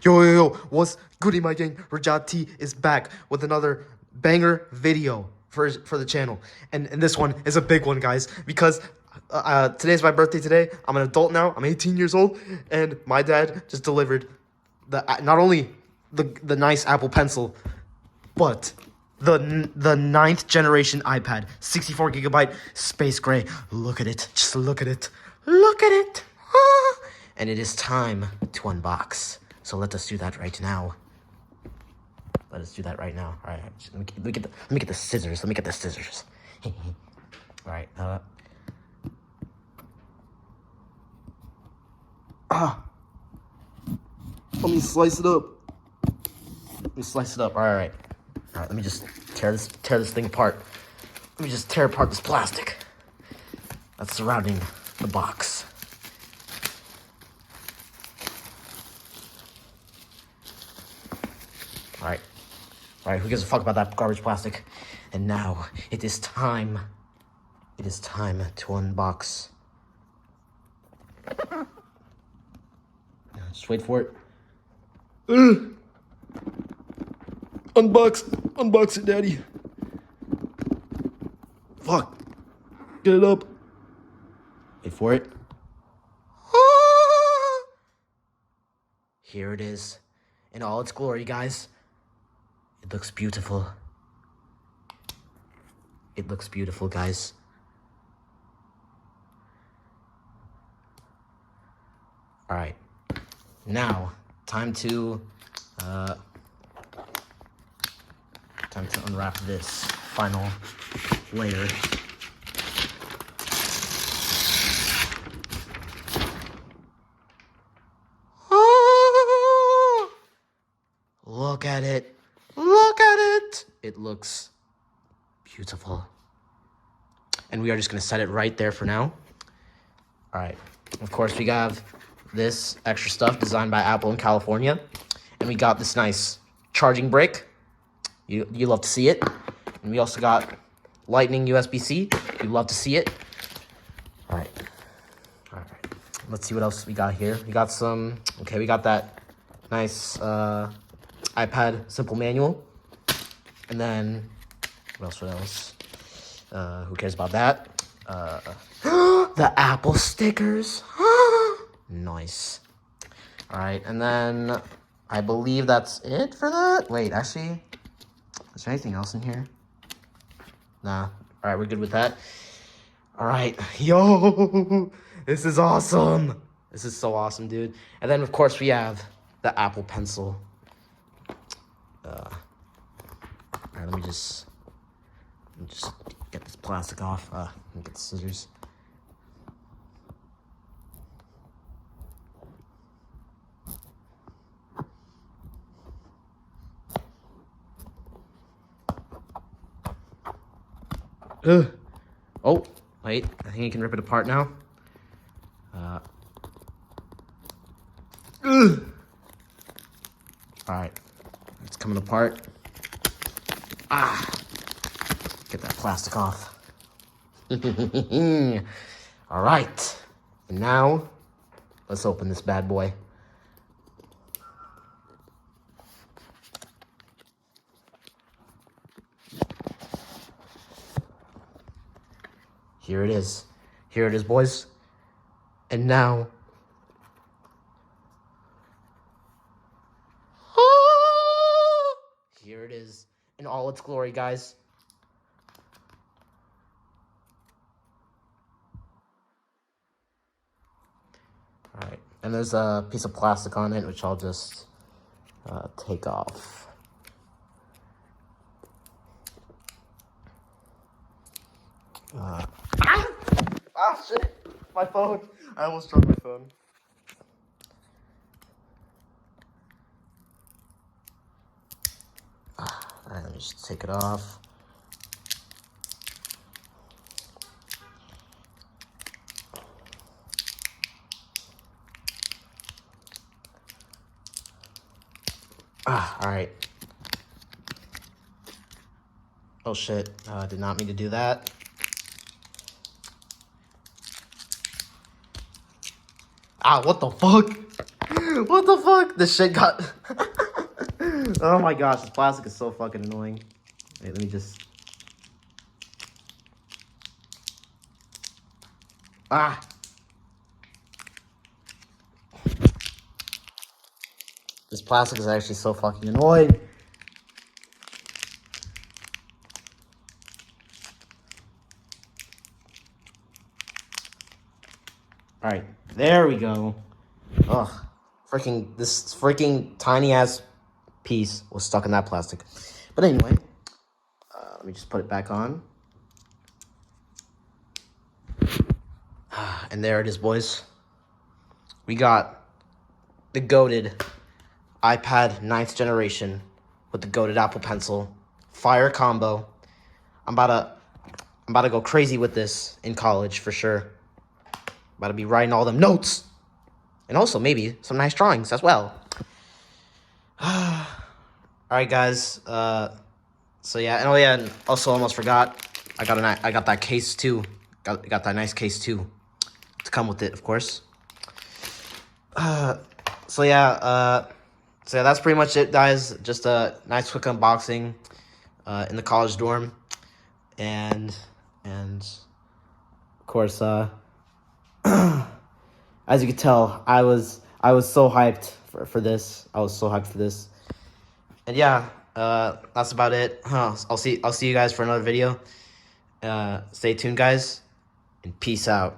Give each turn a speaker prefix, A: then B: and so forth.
A: What's goody, my gang? Rajat T is back with another banger video for the channel. And this one is a big one, guys, because today's my birthday today. I'm an adult now. I'm 18 years old, and my dad just delivered not only the nice Apple Pencil, but the ninth generation iPad, 64 gigabyte space gray. Look at it. Just look at it. Look at it. Ah. And it is time to unbox. So let us do that right now. Let us do that right now. All right. Let me get the scissors. Let me get the scissors. All right. Let me slice it up. Let me slice it up. All right. All right. Let me just tear this thing apart. Let me just tear apart this plastic that's surrounding the box. All right. All right. Who gives a fuck about that garbage plastic? And now it is time. It is time to unbox. Just wait for it. Unbox it, daddy. Fuck. Get it up. Wait for it. Here it is in all its glory, guys. It looks beautiful. It looks beautiful, guys. All right. Now, time to unwrap this final layer. Look at it. Look at it. It looks beautiful. And we are just going to set it right there for now. All right. Of course, we have this extra stuff designed by Apple in California. And we got this nice charging brick. You love to see it. And we also got Lightning USB-C. You love to see it. All right. All right. Let's see what else we got here. We got some... Okay, we got that nice iPad Simple Manual. And then... What else? Who cares about that? The Apple stickers. Nice. All right, and then I believe that's it for that. Wait, actually, is there anything else in here? Nah. All right, we're good with that. All right, yo, this is awesome. This is so awesome, dude. And then, of course, we have the Apple Pencil. All right, let me just get this plastic off. Let me get the scissors. Oh, wait, I think you can rip it apart now. Alright, it's coming apart. Get that plastic off. Alright, and now, let's open this bad boy. Here it is. Here it is, boys. And now... Here it is in all its glory, guys. All right. And there's a piece of plastic on it, which I'll just take off. Shit! My phone! I almost dropped my phone. Alright, let me just take it off. Alright. Oh shit, did not mean to do that. Ah, what the fuck? What the fuck? This shit got... Oh my gosh, this plastic is so fucking annoying. Wait, let me just... Ah! This plastic is actually so fucking annoying. Alright, there we go. Ugh. This freaking tiny ass piece was stuck in that plastic. But anyway, let me just put it back on. And there it is, boys. We got the goated iPad 9th generation with the goated Apple Pencil. Fire combo. I'm about to go crazy with this in college for sure. About to be writing all them notes. And also maybe some nice drawings as well. Alright, guys. So yeah, and oh yeah, and also almost forgot. I got that case too. Got that nice case too. To come with it, of course. So yeah, that's pretty much it, guys. Just a nice quick unboxing in the college dorm. And of course, as you can tell, I was so hyped for this. I was so hyped for this. And yeah, that's about it. I'll see you guys for another video. Stay tuned, guys, and peace out.